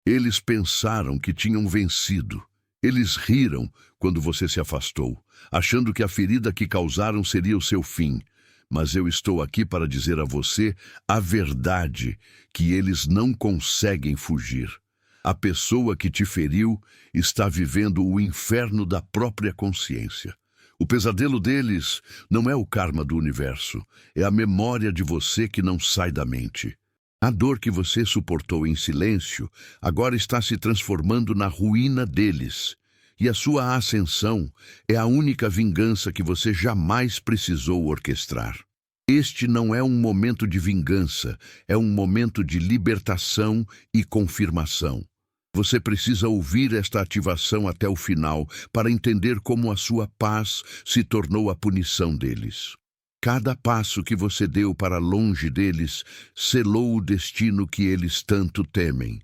Eles pensaram que tinham vencido. Eles riram quando você se afastou, achando que a ferida que causaram seria o seu fim. Mas eu estou aqui para dizer a você a verdade, que eles não conseguem fugir. A pessoa que te feriu está vivendo o inferno da própria consciência. O pesadelo deles não é o karma do universo, é a memória de você que não sai da mente. A dor que você suportou em silêncio agora está se transformando na ruína deles. E a sua ascensão é a única vingança que você jamais precisou orquestrar. Este não é um momento de vingança, é um momento de libertação e confirmação. Você precisa ouvir esta ativação até o final para entender como a sua paz se tornou a punição deles. Cada passo que você deu para longe deles selou o destino que eles tanto temem.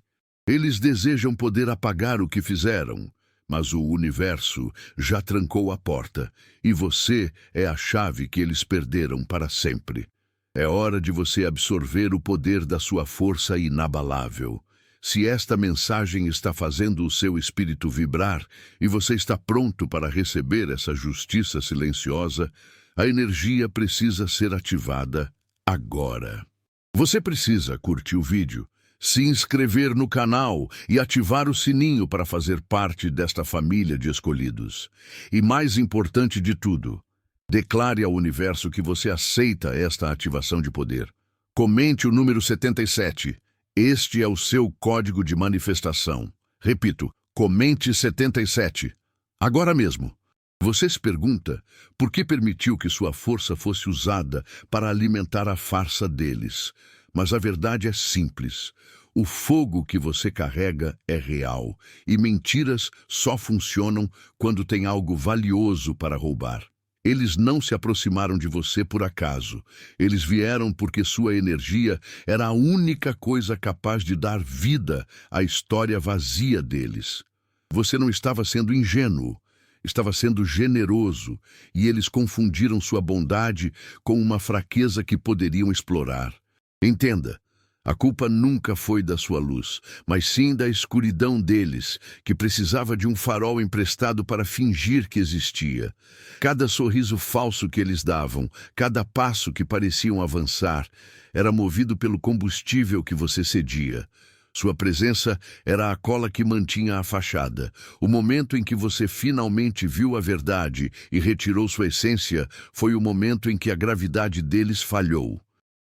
Eles desejam poder apagar o que fizeram, mas o universo já trancou a porta e você é a chave que eles perderam para sempre. É hora de você absorver o poder da sua força inabalável. Se esta mensagem está fazendo o seu espírito vibrar e você está pronto para receber essa justiça silenciosa, a energia precisa ser ativada agora. Você precisa curtir o vídeo, se inscrever no canal e ativar o sininho para fazer parte desta família de escolhidos. E mais importante de tudo, declare ao universo que você aceita esta ativação de poder. Comente o número 77. Este é o seu código de manifestação. Repito, comente 77. Agora mesmo. Você se pergunta por que permitiu que sua força fosse usada para alimentar a farsa deles. Mas a verdade é simples. O fogo que você carrega é real, e mentiras só funcionam quando tem algo valioso para roubar. Eles não se aproximaram de você por acaso. Eles vieram porque sua energia era a única coisa capaz de dar vida à história vazia deles. Você não estava sendo ingênuo, estava sendo generoso, e eles confundiram sua bondade com uma fraqueza que poderiam explorar. Entenda, a culpa nunca foi da sua luz, mas sim da escuridão deles, que precisava de um farol emprestado para fingir que existia. Cada sorriso falso que eles davam, cada passo que pareciam avançar, era movido pelo combustível que você cedia. Sua presença era a cola que mantinha a fachada. O momento em que você finalmente viu a verdade e retirou sua essência foi o momento em que a gravidade deles falhou.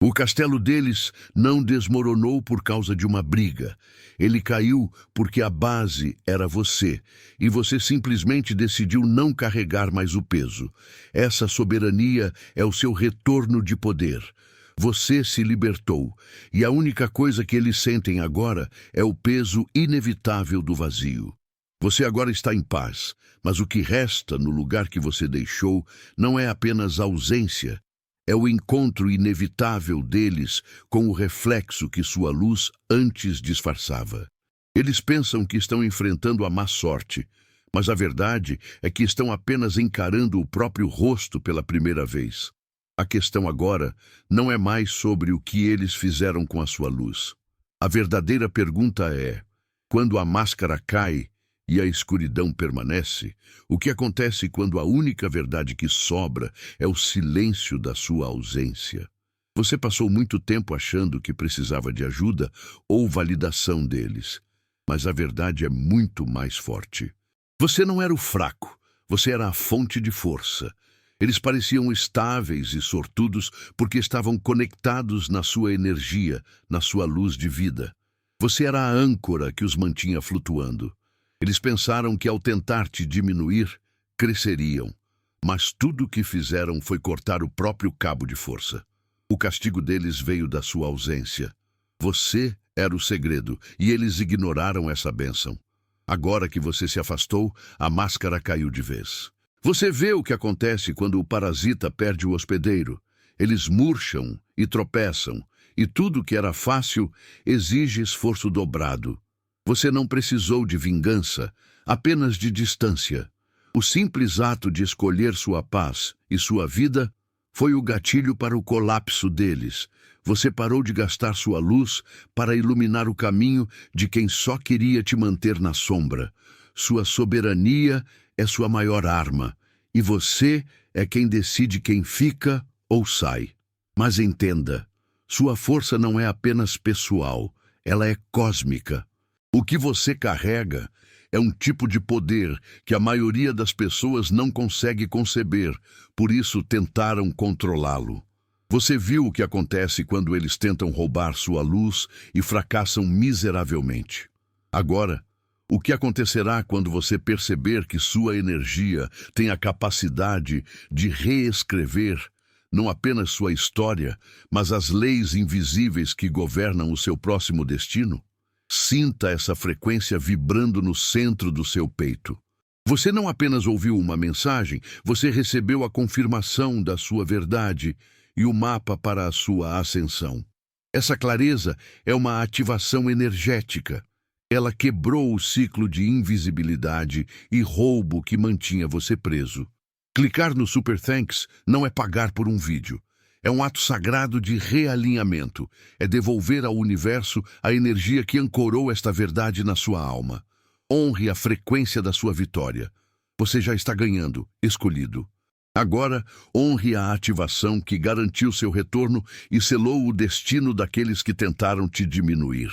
O castelo deles não desmoronou por causa de uma briga. Ele caiu porque a base era você, e você simplesmente decidiu não carregar mais o peso. Essa soberania é o seu retorno de poder. Você se libertou, e a única coisa que eles sentem agora é o peso inevitável do vazio. Você agora está em paz, mas o que resta no lugar que você deixou não é apenas ausência, é o encontro inevitável deles com o reflexo que sua luz antes disfarçava. Eles pensam que estão enfrentando a má sorte, mas a verdade é que estão apenas encarando o próprio rosto pela primeira vez. A questão agora não é mais sobre o que eles fizeram com a sua luz. A verdadeira pergunta é: quando a máscara cai e a escuridão permanece, o que acontece quando a única verdade que sobra é o silêncio da sua ausência? Você passou muito tempo achando que precisava de ajuda ou validação deles, mas a verdade é muito mais forte. Você não era o fraco, você era a fonte de força. Eles pareciam estáveis e sortudos porque estavam conectados na sua energia, na sua luz de vida. Você era a âncora que os mantinha flutuando. Eles pensaram que ao tentar te diminuir, cresceriam, mas tudo o que fizeram foi cortar o próprio cabo de força. O castigo deles veio da sua ausência. Você era o segredo, e eles ignoraram essa bênção. Agora que você se afastou, a máscara caiu de vez. Você vê o que acontece quando o parasita perde o hospedeiro. Eles murcham e tropeçam, e tudo que era fácil exige esforço dobrado. Você não precisou de vingança, apenas de distância. O simples ato de escolher sua paz e sua vida Foi o gatilho para o colapso deles. Você parou de gastar sua luz para iluminar o caminho de quem só queria te manter na sombra. Sua soberania é sua maior arma, e você é quem decide quem fica ou sai. Mas entenda, sua força não é apenas pessoal, ela é cósmica. O que você carrega é um tipo de poder que a maioria das pessoas não consegue conceber, por isso tentaram controlá-lo. Você viu o que acontece quando eles tentam roubar sua luz e fracassam miseravelmente. Agora, o que acontecerá quando você perceber que sua energia tem a capacidade de reescrever não apenas sua história, mas as leis invisíveis que governam o seu próximo destino? Sinta essa frequência vibrando no centro do seu peito. Você não apenas ouviu uma mensagem, você recebeu a confirmação da sua verdade e o mapa para a sua ascensão. Essa clareza é uma ativação energética. Ela quebrou o ciclo de invisibilidade e roubo que mantinha você preso. Clicar no Super Thanks não é pagar por um vídeo. É um ato sagrado de realinhamento. É devolver ao universo a energia que ancorou esta verdade na sua alma. Honre a frequência da sua vitória. Você já está ganhando, escolhido. Agora, honre a ativação que garantiu seu retorno e selou o destino daqueles que tentaram te diminuir.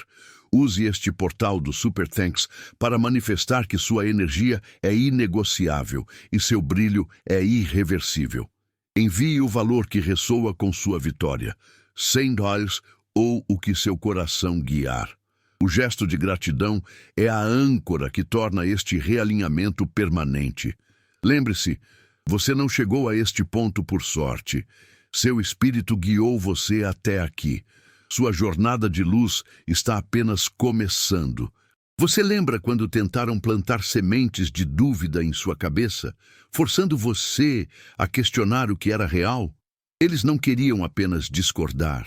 Use este portal do Super Thanks para manifestar que sua energia é inegociável e seu brilho é irreversível. Envie o valor que ressoa com sua vitória, $100 ou o que seu coração guiar. O gesto de gratidão é a âncora que torna este realinhamento permanente. Lembre-se, você não chegou a este ponto por sorte. Seu espírito guiou você até aqui. Sua jornada de luz está apenas começando. Você lembra quando tentaram plantar sementes de dúvida em sua cabeça, forçando você a questionar o que era real? Eles não queriam apenas discordar.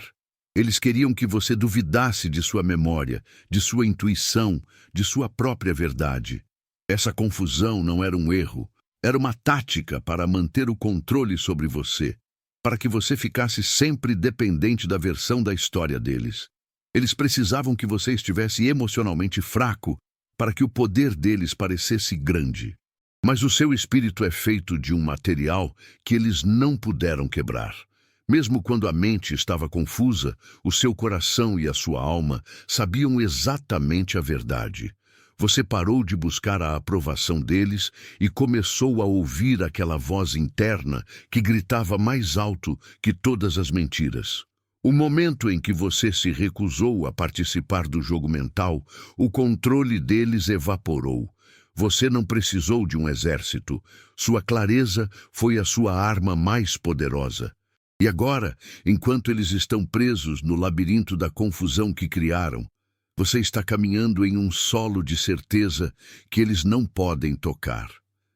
Eles queriam que você duvidasse de sua memória, de sua intuição, de sua própria verdade. Essa confusão não era um erro. Era uma tática para manter o controle sobre você, para que você ficasse sempre dependente da versão da história deles. Eles precisavam que você estivesse emocionalmente fraco para que o poder deles parecesse grande. Mas o seu espírito é feito de um material que eles não puderam quebrar. Mesmo quando a mente estava confusa, o seu coração e a sua alma sabiam exatamente a verdade. Você parou de buscar a aprovação deles e começou a ouvir aquela voz interna que gritava mais alto que todas as mentiras. O momento em que você se recusou a participar do jogo mental, o controle deles evaporou. Você não precisou de um exército. Sua clareza foi a sua arma mais poderosa. E agora, enquanto eles estão presos no labirinto da confusão que criaram, você está caminhando em um solo de certeza que eles não podem tocar.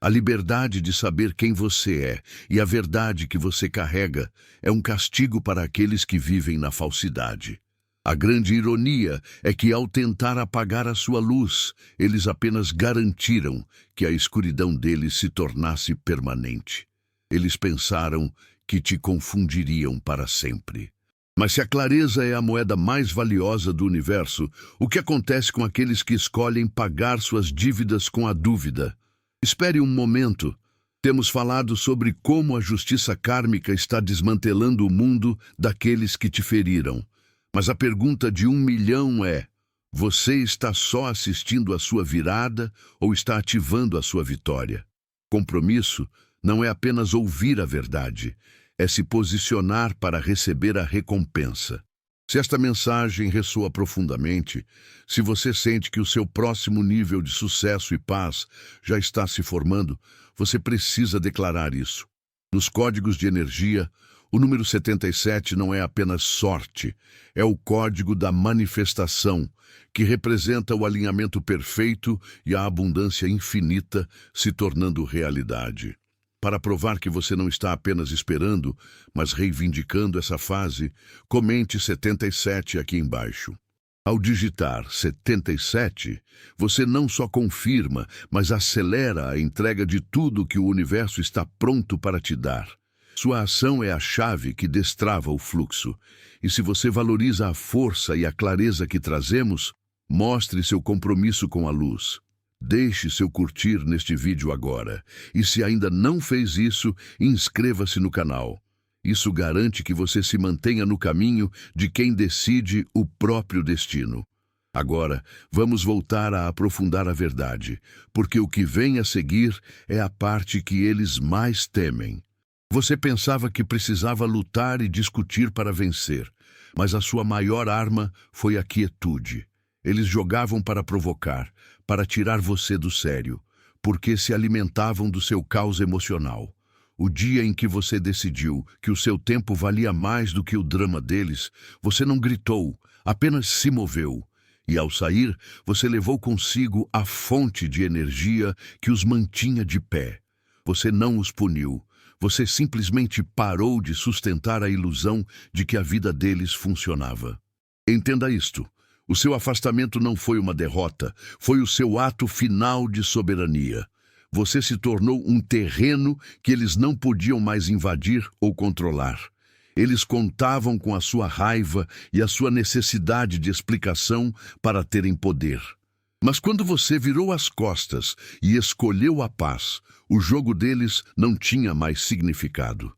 A liberdade de saber quem você é e a verdade que você carrega é um castigo para aqueles que vivem na falsidade. A grande ironia é que, ao tentar apagar a sua luz, eles apenas garantiram que a escuridão deles se tornasse permanente. Eles pensaram que te confundiriam para sempre. Mas se a clareza é a moeda mais valiosa do universo, o que acontece com aqueles que escolhem pagar suas dívidas com a dúvida? Espere um momento. Temos falado sobre como a justiça kármica está desmantelando o mundo daqueles que te feriram. Mas a pergunta de 1 milhão é: você está só assistindo à sua virada ou está ativando a sua vitória? Compromisso não é apenas ouvir a verdade, é se posicionar para receber a recompensa. Se esta mensagem ressoa profundamente, se você sente que o seu próximo nível de sucesso e paz já está se formando, você precisa declarar isso. Nos códigos de energia, o número 77 não é apenas sorte, é o código da manifestação, que representa o alinhamento perfeito e a abundância infinita se tornando realidade. Para provar que você não está apenas esperando, mas reivindicando essa fase, comente 77 aqui embaixo. Ao digitar 77, você não só confirma, mas acelera a entrega de tudo que o universo está pronto para te dar. Sua ação é a chave que destrava o fluxo. E se você valoriza a força e a clareza que trazemos, mostre seu compromisso com a luz. Deixe seu curtir neste vídeo agora. E se ainda não fez isso, inscreva-se no canal. Isso garante que você se mantenha no caminho de quem decide o próprio destino. Agora, vamos voltar a aprofundar a verdade, porque o que vem a seguir é a parte que eles mais temem. Você pensava que precisava lutar e discutir para vencer, mas a sua maior arma foi a quietude. Eles jogavam para provocar, para tirar você do sério, porque se alimentavam do seu caos emocional. O dia em que você decidiu que o seu tempo valia mais do que o drama deles, você não gritou, apenas se moveu. E ao sair, você levou consigo a fonte de energia que os mantinha de pé. Você não os puniu. Você simplesmente parou de sustentar a ilusão de que a vida deles funcionava. Entenda isto. O seu afastamento não foi uma derrota, foi o seu ato final de soberania. Você se tornou um terreno que eles não podiam mais invadir ou controlar. Eles contavam com a sua raiva e a sua necessidade de explicação para terem poder. Mas quando você virou as costas e escolheu a paz, o jogo deles não tinha mais significado.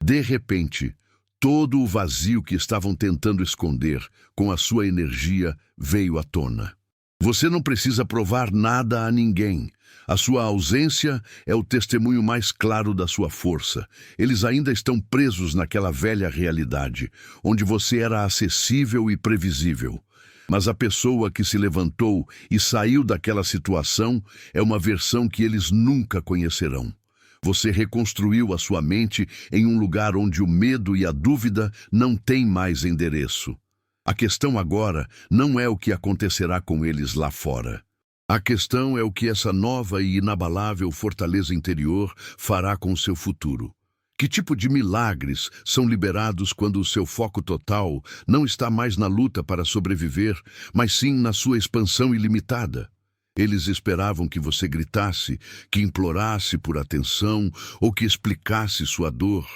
De repente, todo o vazio que estavam tentando esconder com a sua energia veio à tona. Você não precisa provar nada a ninguém. A sua ausência é o testemunho mais claro da sua força. Eles ainda estão presos naquela velha realidade, onde você era acessível e previsível. Mas a pessoa que se levantou e saiu daquela situação é uma versão que eles nunca conhecerão. Você reconstruiu a sua mente em um lugar onde o medo e a dúvida não têm mais endereço. A questão agora não é o que acontecerá com eles lá fora. A questão é o que essa nova e inabalável fortaleza interior fará com o seu futuro. Que tipo de milagres são liberados quando o seu foco total não está mais na luta para sobreviver, mas sim na sua expansão ilimitada? Eles esperavam que você gritasse, que implorasse por atenção ou que explicasse sua dor.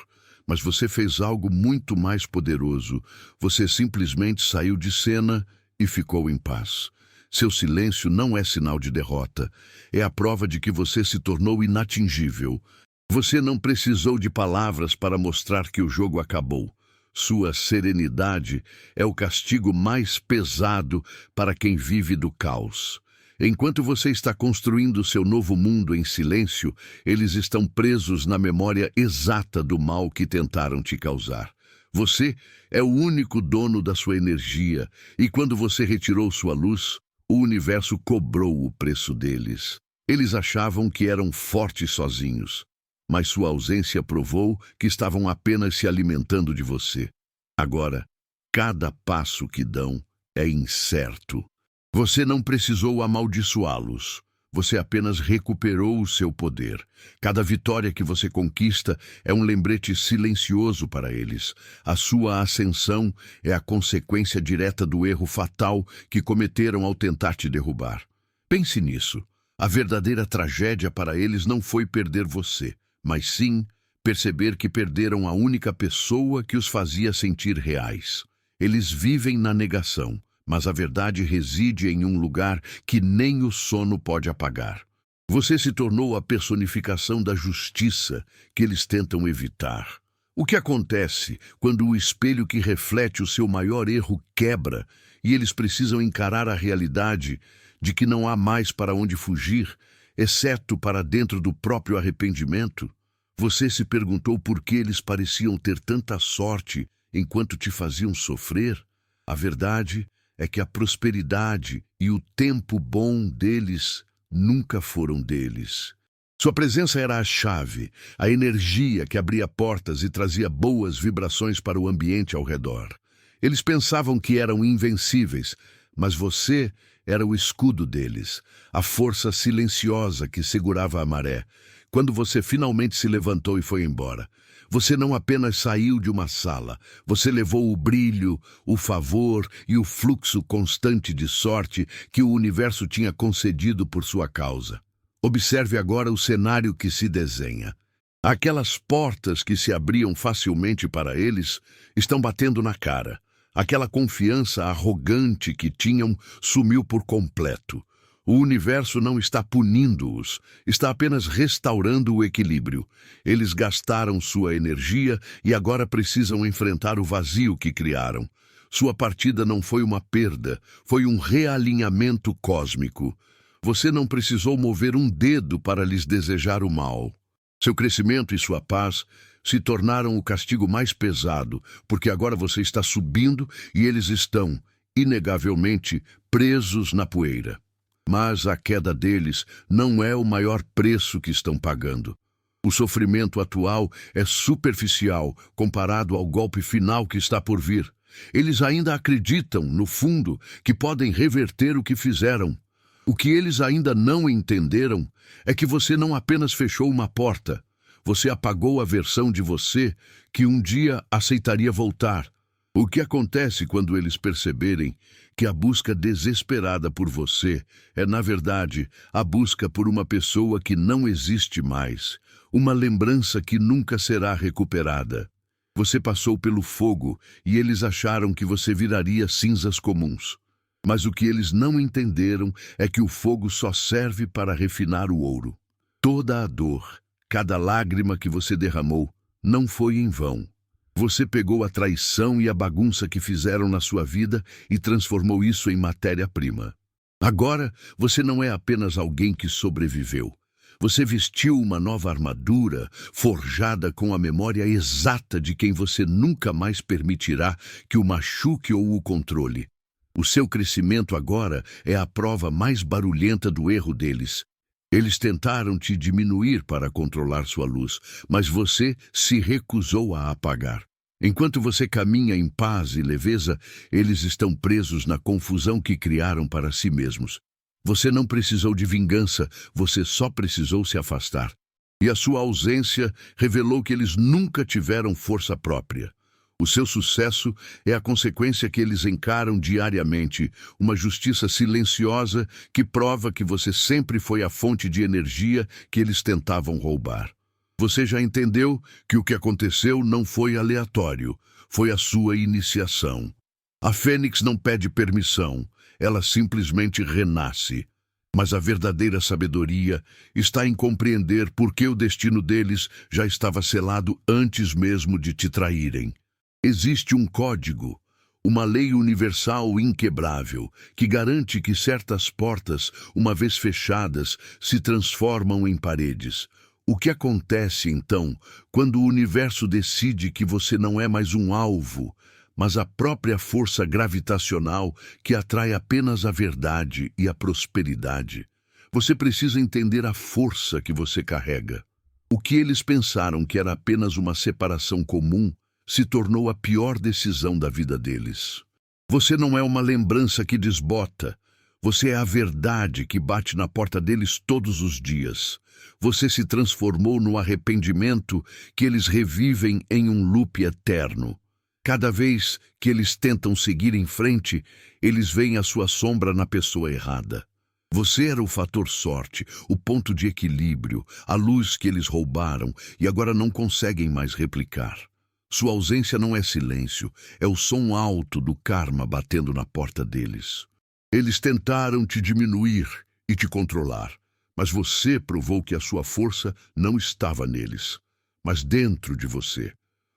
Mas você fez algo muito mais poderoso. Você simplesmente saiu de cena e ficou em paz. Seu silêncio não é sinal de derrota. É a prova de que você se tornou inatingível. Você não precisou de palavras para mostrar que o jogo acabou. Sua serenidade é o castigo mais pesado para quem vive do caos. Enquanto você está construindo seu novo mundo em silêncio, eles estão presos na memória exata do mal que tentaram te causar. Você é o único dono da sua energia, e quando você retirou sua luz, o universo cobrou o preço deles. Eles achavam que eram fortes sozinhos, mas sua ausência provou que estavam apenas se alimentando de você. Agora, cada passo que dão é incerto. Você não precisou amaldiçoá-los. Você apenas recuperou o seu poder. Cada vitória que você conquista é um lembrete silencioso para eles. A sua ascensão é a consequência direta do erro fatal que cometeram ao tentar te derrubar. Pense nisso. A verdadeira tragédia para eles não foi perder você, mas sim perceber que perderam a única pessoa que os fazia sentir reais. Eles vivem na negação. Mas a verdade reside em um lugar que nem o sono pode apagar. Você se tornou a personificação da justiça que eles tentam evitar. O que acontece quando o espelho que reflete o seu maior erro quebra e eles precisam encarar a realidade de que não há mais para onde fugir, exceto para dentro do próprio arrependimento? Você se perguntou por que eles pareciam ter tanta sorte enquanto te faziam sofrer? A verdade é que a prosperidade e o tempo bom deles nunca foram deles. Sua presença era a chave, a energia que abria portas e trazia boas vibrações para o ambiente ao redor. Eles pensavam que eram invencíveis, mas você era o escudo deles, a força silenciosa que segurava a maré. Quando você finalmente se levantou e foi embora, você não apenas saiu de uma sala, você levou o brilho, o favor e o fluxo constante de sorte que o universo tinha concedido por sua causa. Observe agora o cenário que se desenha. Aquelas portas que se abriam facilmente para eles estão batendo na cara. Aquela confiança arrogante que tinham sumiu por completo. O universo não está punindo-os, está apenas restaurando o equilíbrio. Eles gastaram sua energia e agora precisam enfrentar o vazio que criaram. Sua partida não foi uma perda, foi um realinhamento cósmico. Você não precisou mover um dedo para lhes desejar o mal. Seu crescimento e sua paz se tornaram o castigo mais pesado, porque agora você está subindo e eles estão, inegavelmente, presos na poeira. Mas a queda deles não é o maior preço que estão pagando. O sofrimento atual é superficial comparado ao golpe final que está por vir. Eles ainda acreditam, no fundo, que podem reverter o que fizeram. O que eles ainda não entenderam é que você não apenas fechou uma porta, você apagou a versão de você que um dia aceitaria voltar. O que acontece quando eles perceberem que a busca desesperada por você é, na verdade, a busca por uma pessoa que não existe mais, uma lembrança que nunca será recuperada? Você passou pelo fogo e eles acharam que você viraria cinzas comuns. Mas o que eles não entenderam é que o fogo só serve para refinar o ouro. Toda a dor, cada lágrima que você derramou, não foi em vão. Você pegou a traição e a bagunça que fizeram na sua vida e transformou isso em matéria-prima. Agora, você não é apenas alguém que sobreviveu. Você vestiu uma nova armadura, forjada com a memória exata de quem você nunca mais permitirá que o machuque ou o controle. O seu crescimento agora é a prova mais barulhenta do erro deles. Eles tentaram te diminuir para controlar sua luz, mas você se recusou a apagar. Enquanto você caminha em paz e leveza, eles estão presos na confusão que criaram para si mesmos. Você não precisou de vingança, você só precisou se afastar. E a sua ausência revelou que eles nunca tiveram força própria. O seu sucesso é a consequência que eles encaram diariamente, uma justiça silenciosa que prova que você sempre foi a fonte de energia que eles tentavam roubar. Você já entendeu que o que aconteceu não foi aleatório, foi a sua iniciação. A fênix não pede permissão, ela simplesmente renasce. Mas a verdadeira sabedoria está em compreender por que o destino deles já estava selado antes mesmo de te traírem. Existe um código, uma lei universal inquebrável, que garante que certas portas, uma vez fechadas, se transformam em paredes. O que acontece, então, quando o universo decide que você não é mais um alvo, mas a própria força gravitacional que atrai apenas a verdade e a prosperidade? Você precisa entender a força que você carrega. O que eles pensaram que era apenas uma separação comum se tornou a pior decisão da vida deles. Você não é uma lembrança que desbota. Você é a verdade que bate na porta deles todos os dias. Você se transformou no arrependimento que eles revivem em um loop eterno. Cada vez que eles tentam seguir em frente, eles veem a sua sombra na pessoa errada. Você era o fator sorte, o ponto de equilíbrio, a luz que eles roubaram e agora não conseguem mais replicar. Sua ausência não é silêncio, é o som alto do karma batendo na porta deles. Eles tentaram te diminuir e te controlar, mas você provou que a sua força não estava neles, mas dentro de você.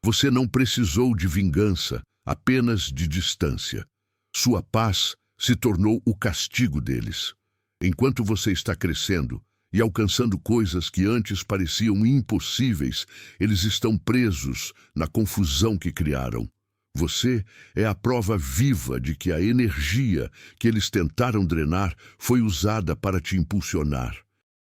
Você não precisou de vingança, apenas de distância. Sua paz se tornou o castigo deles. Enquanto você está crescendo e alcançando coisas que antes pareciam impossíveis, eles estão presos na confusão que criaram. Você é a prova viva de que a energia que eles tentaram drenar foi usada para te impulsionar.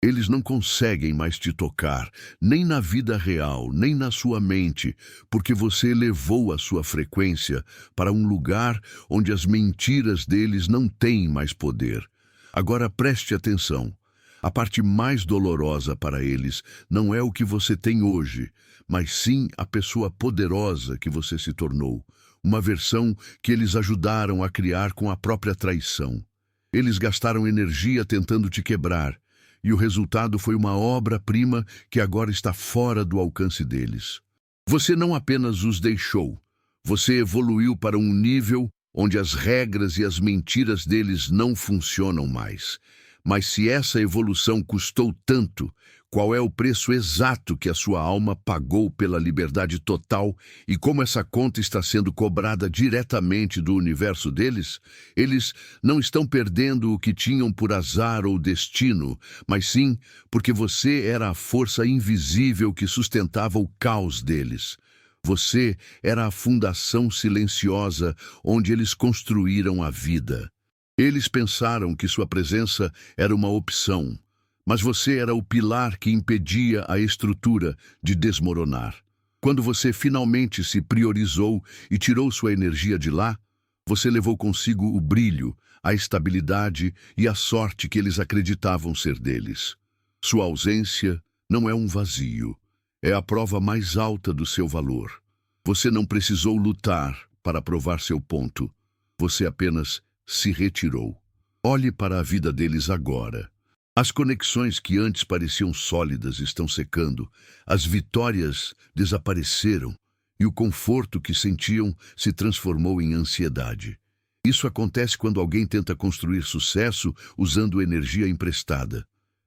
Eles não conseguem mais te tocar, nem na vida real, nem na sua mente, porque você elevou a sua frequência para um lugar onde as mentiras deles não têm mais poder. Agora preste atenção. A parte mais dolorosa para eles não é o que você tem hoje, mas sim a pessoa poderosa que você se tornou, uma versão que eles ajudaram a criar com a própria traição. Eles gastaram energia tentando te quebrar, e o resultado foi uma obra-prima que agora está fora do alcance deles. Você não apenas os deixou, você evoluiu para um nível onde as regras e as mentiras deles não funcionam mais. Mas se essa evolução custou tanto, qual é o preço exato que a sua alma pagou pela liberdade total e como essa conta está sendo cobrada diretamente do universo deles? Eles não estão perdendo o que tinham por azar ou destino, mas sim porque você era a força invisível que sustentava o caos deles. Você era a fundação silenciosa onde eles construíram a vida. Eles pensaram que sua presença era uma opção, mas você era o pilar que impedia a estrutura de desmoronar. Quando você finalmente se priorizou e tirou sua energia de lá, você levou consigo o brilho, a estabilidade e a sorte que eles acreditavam ser deles. Sua ausência não é um vazio, é a prova mais alta do seu valor. Você não precisou lutar para provar seu ponto, você apenas se retirou. Olhe para a vida deles agora. As conexões que antes pareciam sólidas estão secando, as vitórias desapareceram e o conforto que sentiam se transformou em ansiedade. Isso acontece quando alguém tenta construir sucesso usando energia emprestada.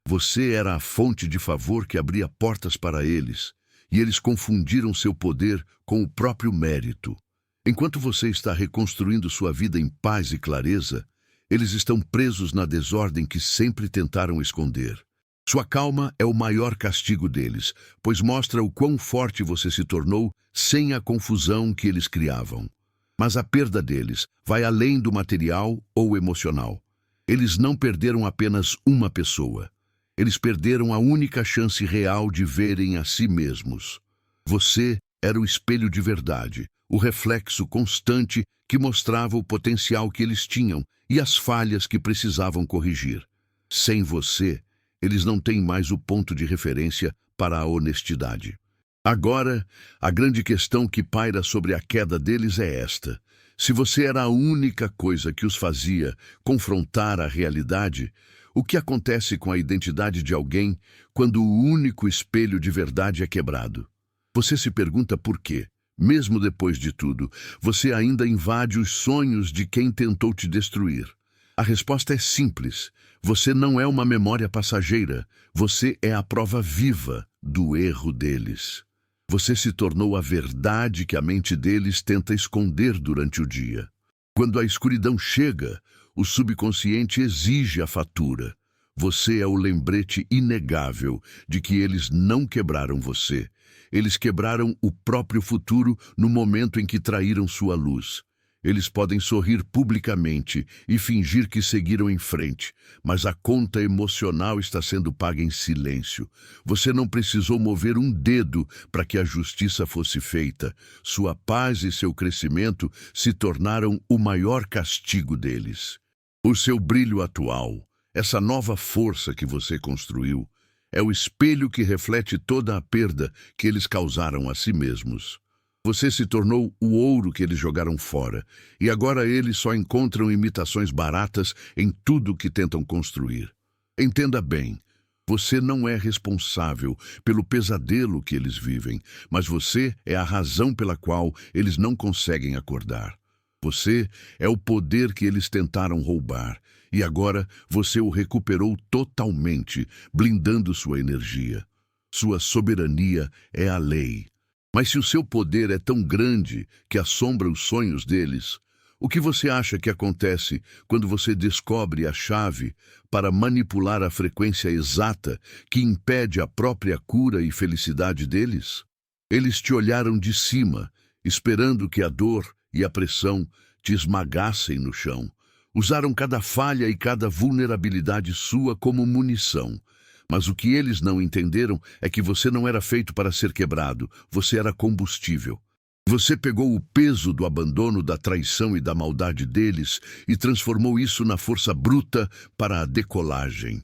Você era a fonte de favor que abria portas para eles, e eles confundiram seu poder com o próprio mérito. Enquanto você está reconstruindo sua vida em paz e clareza, eles estão presos na desordem que sempre tentaram esconder. Sua calma é o maior castigo deles, pois mostra o quão forte você se tornou sem a confusão que eles criavam. Mas a perda deles vai além do material ou emocional. Eles não perderam apenas uma pessoa. Eles perderam a única chance real de verem a si mesmos. Você era o espelho de verdade, o reflexo constante que mostrava o potencial que eles tinham e as falhas que precisavam corrigir. Sem você, eles não têm mais o ponto de referência para a honestidade. Agora, a grande questão que paira sobre a queda deles é esta. Se você era a única coisa que os fazia confrontar a realidade, o que acontece com a identidade de alguém quando o único espelho de verdade é quebrado? Você se pergunta por quê. Mesmo depois de tudo, você ainda invade os sonhos de quem tentou te destruir. A resposta é simples. Você não é uma memória passageira. Você é a prova viva do erro deles. Você se tornou a verdade que a mente deles tenta esconder durante o dia. Quando a escuridão chega, o subconsciente exige a fatura. Você é o lembrete inegável de que eles não quebraram você. Eles quebraram o próprio futuro no momento em que traíram sua luz. Eles podem sorrir publicamente e fingir que seguiram em frente, mas a conta emocional está sendo paga em silêncio. Você não precisou mover um dedo para que a justiça fosse feita. Sua paz e seu crescimento se tornaram o maior castigo deles. O seu brilho atual, essa nova força que você construiu, é o espelho que reflete toda a perda que eles causaram a si mesmos. Você se tornou o ouro que eles jogaram fora, e agora eles só encontram imitações baratas em tudo que tentam construir. Entenda bem, você não é responsável pelo pesadelo que eles vivem, mas você é a razão pela qual eles não conseguem acordar. Você é o poder que eles tentaram roubar, e agora você o recuperou totalmente, blindando sua energia. Sua soberania é a lei. Mas se o seu poder é tão grande que assombra os sonhos deles, o que você acha que acontece quando você descobre a chave para manipular a frequência exata que impede a própria cura e felicidade deles? Eles te olharam de cima, esperando que a dor e a pressão te esmagassem no chão. Usaram cada falha e cada vulnerabilidade sua como munição. Mas o que eles não entenderam é que você não era feito para ser quebrado, você era combustível. Você pegou o peso do abandono, da traição e da maldade deles e transformou isso na força bruta para a decolagem.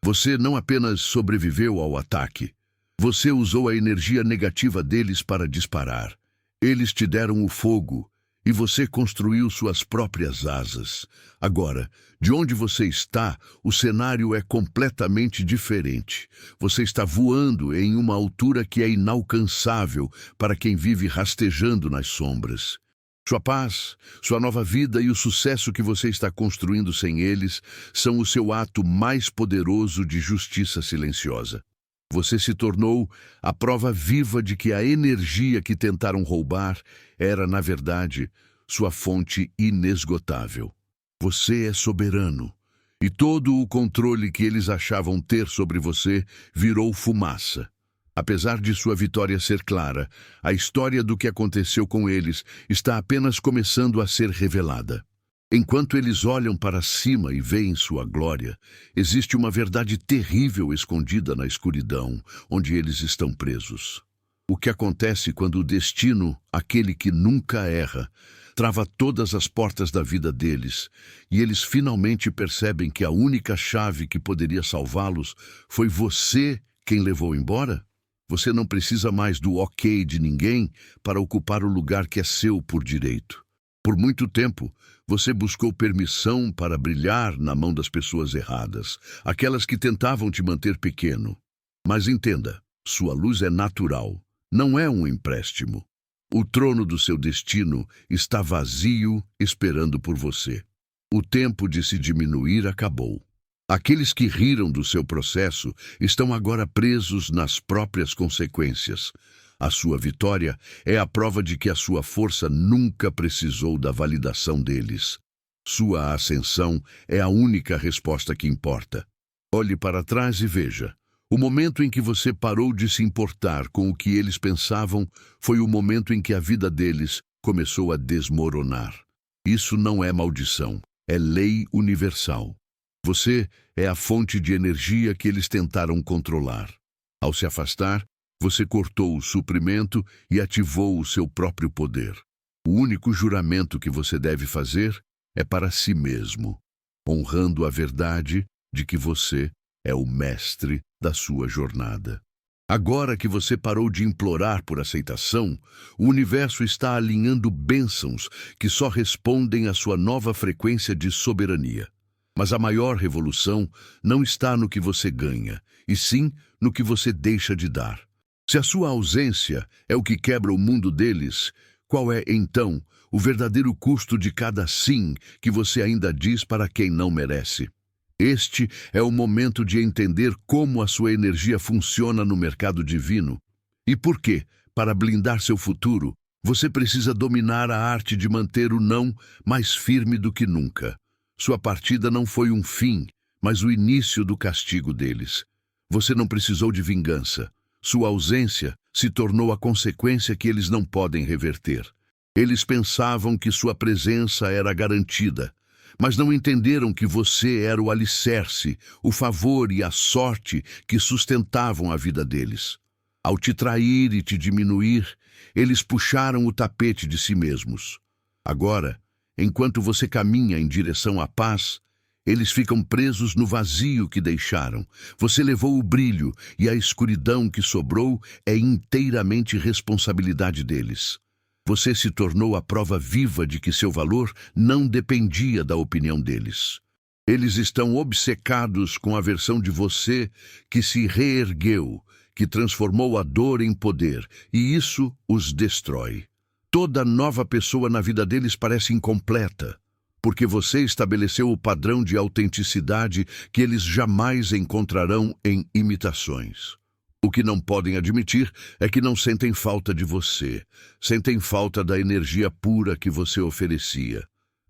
Você não apenas sobreviveu ao ataque, você usou a energia negativa deles para disparar. Eles te deram o fogo e você construiu suas próprias asas. Agora, de onde você está, o cenário é completamente diferente. Você está voando em uma altura que é inalcançável para quem vive rastejando nas sombras. Sua paz, sua nova vida e o sucesso que você está construindo sem eles são o seu ato mais poderoso de justiça silenciosa. Você se tornou a prova viva de que a energia que tentaram roubar era, na verdade, sua fonte inesgotável. Você é soberano, e todo o controle que eles achavam ter sobre você virou fumaça. Apesar de sua vitória ser clara, a história do que aconteceu com eles está apenas começando a ser revelada. Enquanto eles olham para cima e veem sua glória, existe uma verdade terrível escondida na escuridão, onde eles estão presos. O que acontece quando o destino, aquele que nunca erra, trava todas as portas da vida deles, e eles finalmente percebem que a única chave que poderia salvá-los foi você quem levou embora? Você não precisa mais do ok de ninguém para ocupar o lugar que é seu por direito. Por muito tempo, você buscou permissão para brilhar na mão das pessoas erradas, aquelas que tentavam te manter pequeno. Mas entenda, sua luz é natural, não é um empréstimo. O trono do seu destino está vazio, esperando por você. O tempo de se diminuir acabou. Aqueles que riram do seu processo estão agora presos nas próprias consequências. A sua vitória é a prova de que a sua força nunca precisou da validação deles. Sua ascensão é a única resposta que importa. Olhe para trás e veja. O momento em que você parou de se importar com o que eles pensavam foi o momento em que a vida deles começou a desmoronar. Isso não é maldição, é lei universal. Você é a fonte de energia que eles tentaram controlar. Ao se afastar, você cortou o suprimento e ativou o seu próprio poder. O único juramento que você deve fazer é para si mesmo, honrando a verdade de que você é o mestre da sua jornada. Agora que você parou de implorar por aceitação, o universo está alinhando bênçãos que só respondem à sua nova frequência de soberania. Mas a maior revolução não está no que você ganha, e sim no que você deixa de dar. Se a sua ausência é o que quebra o mundo deles, qual é, então, o verdadeiro custo de cada sim que você ainda diz para quem não merece? Este é o momento de entender como a sua energia funciona no mercado divino. E por que, para blindar seu futuro, você precisa dominar a arte de manter o não mais firme do que nunca. Sua partida não foi um fim, mas o início do castigo deles. Você não precisou de vingança. Sua ausência se tornou a consequência que eles não podem reverter. Eles pensavam que sua presença era garantida, mas não entenderam que você era o alicerce, o favor e a sorte que sustentavam a vida deles. Ao te trair e te diminuir, eles puxaram o tapete de si mesmos. Agora, enquanto você caminha em direção à paz, eles ficam presos no vazio que deixaram. Você levou o brilho e a escuridão que sobrou é inteiramente responsabilidade deles. Você se tornou a prova viva de que seu valor não dependia da opinião deles. Eles estão obcecados com a versão de você que se reergueu, que transformou a dor em poder, e isso os destrói. Toda nova pessoa na vida deles parece incompleta, porque você estabeleceu o padrão de autenticidade que eles jamais encontrarão em imitações. O que não podem admitir é que não sentem falta de você, sentem falta da energia pura que você oferecia.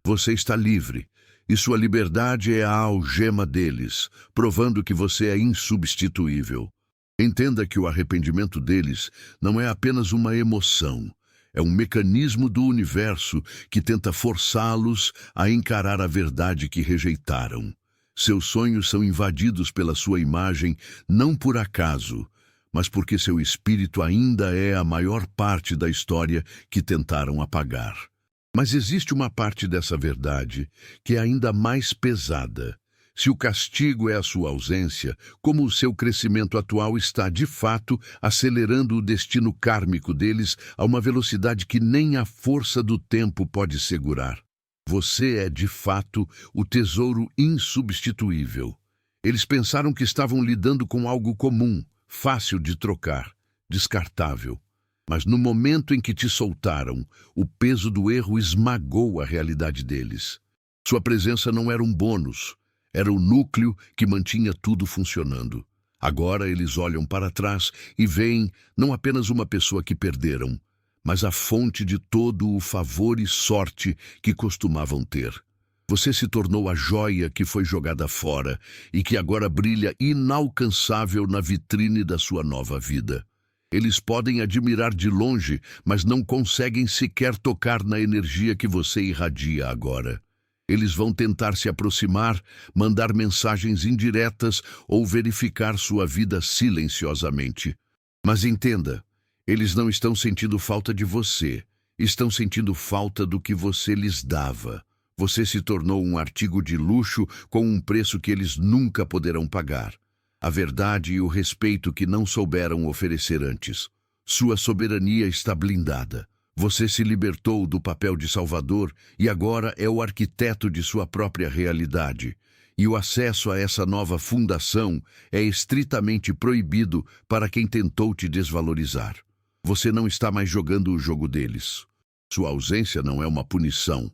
Você está livre, e sua liberdade é a algema deles, provando que você é insubstituível. Entenda que o arrependimento deles não é apenas uma emoção, é um mecanismo do universo que tenta forçá-los a encarar a verdade que rejeitaram. Seus sonhos são invadidos pela sua imagem não por acaso, mas porque seu espírito ainda é a maior parte da história que tentaram apagar. Mas existe uma parte dessa verdade que é ainda mais pesada, Se o castigo é a sua ausência, como o seu crescimento atual está, de fato, acelerando o destino kármico deles a uma velocidade que nem a força do tempo pode segurar. Você é, de fato, o tesouro insubstituível. Eles pensaram que estavam lidando com algo comum, fácil de trocar, descartável. Mas no momento em que te soltaram, o peso do erro esmagou a realidade deles. Sua presença não era um bônus, era o núcleo que mantinha tudo funcionando. Agora eles olham para trás e veem não apenas uma pessoa que perderam, mas a fonte de todo o favor e sorte que costumavam ter. Você se tornou a joia que foi jogada fora e que agora brilha inalcançável na vitrine da sua nova vida. Eles podem admirar de longe, mas não conseguem sequer tocar na energia que você irradia agora. Eles vão tentar se aproximar, mandar mensagens indiretas ou verificar sua vida silenciosamente. Mas entenda, eles não estão sentindo falta de você, estão sentindo falta do que você lhes dava. Você se tornou um artigo de luxo com um preço que eles nunca poderão pagar. A verdade e o respeito que não souberam oferecer antes. Sua soberania está blindada. Você se libertou do papel de salvador e agora é o arquiteto de sua própria realidade. E o acesso a essa nova fundação é estritamente proibido para quem tentou te desvalorizar. Você não está mais jogando o jogo deles. Sua ausência não é uma punição,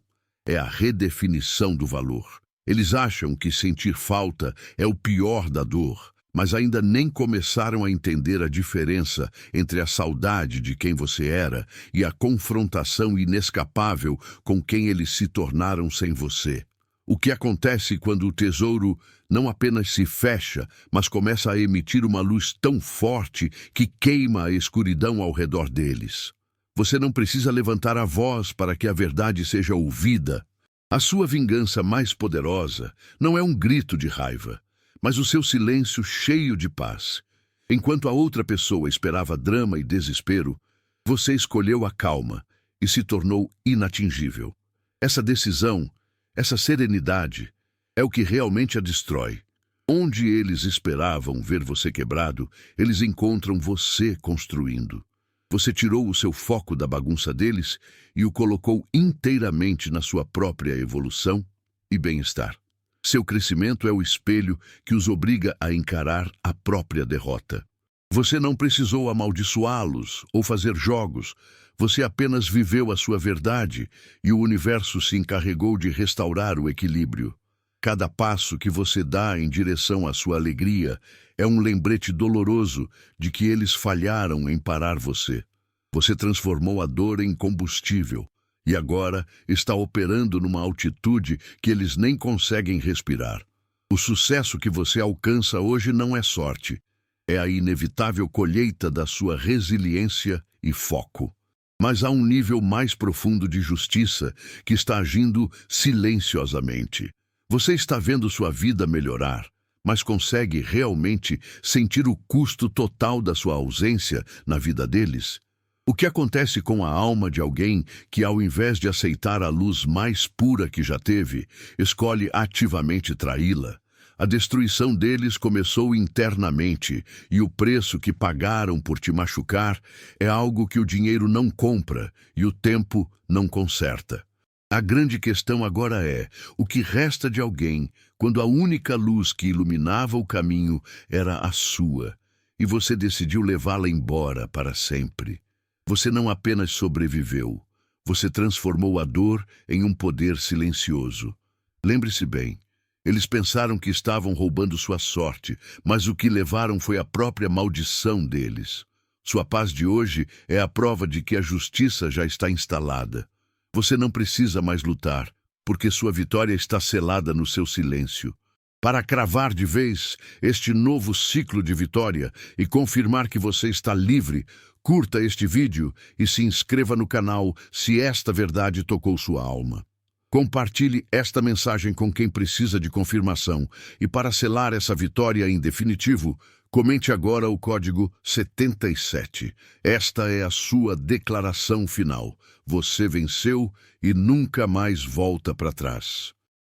é a redefinição do valor. Eles acham que sentir falta é o pior da dor, mas ainda nem começaram a entender a diferença entre a saudade de quem você era e a confrontação inescapável com quem eles se tornaram sem você. O que acontece quando o tesouro não apenas se fecha, mas começa a emitir uma luz tão forte que queima a escuridão ao redor deles? Você não precisa levantar a voz para que a verdade seja ouvida. A sua vingança mais poderosa não é um grito de raiva, mas o seu silêncio cheio de paz. Enquanto a outra pessoa esperava drama e desespero, você escolheu a calma e se tornou inatingível. Essa decisão, essa serenidade, é o que realmente a destrói. Onde eles esperavam ver você quebrado, eles encontram você construindo. Você tirou o seu foco da bagunça deles e o colocou inteiramente na sua própria evolução e bem-estar. Seu crescimento é o espelho que os obriga a encarar a própria derrota. Você não precisou amaldiçoá-los ou fazer jogos. Você apenas viveu a sua verdade e o universo se encarregou de restaurar o equilíbrio. Cada passo que você dá em direção à sua alegria é um lembrete doloroso de que eles falharam em parar você. Você transformou a dor em combustível e agora está operando numa altitude que eles nem conseguem respirar. O sucesso que você alcança hoje não é sorte, é a inevitável colheita da sua resiliência e foco. Mas há um nível mais profundo de justiça que está agindo silenciosamente. Você está vendo sua vida melhorar, mas consegue realmente sentir o custo total da sua ausência na vida deles? O que acontece com a alma de alguém que, ao invés de aceitar a luz mais pura que já teve, escolhe ativamente traí-la? A destruição deles começou internamente, e o preço que pagaram por te machucar é algo que o dinheiro não compra e o tempo não conserta. A grande questão agora é, o que resta de alguém quando a única luz que iluminava o caminho era a sua, e você decidiu levá-la embora para sempre? Você não apenas sobreviveu, você transformou a dor em um poder silencioso. Lembre-se bem, eles pensaram que estavam roubando sua sorte, mas o que levaram foi a própria maldição deles. Sua paz de hoje é a prova de que a justiça já está instalada. Você não precisa mais lutar, porque sua vitória está selada no seu silêncio. Para cravar de vez este novo ciclo de vitória e confirmar que você está livre, curta este vídeo e se inscreva no canal se esta verdade tocou sua alma. Compartilhe esta mensagem com quem precisa de confirmação e para selar essa vitória em definitivo, comente agora o código 77. Esta é a sua declaração final. Você venceu e nunca mais volta para trás.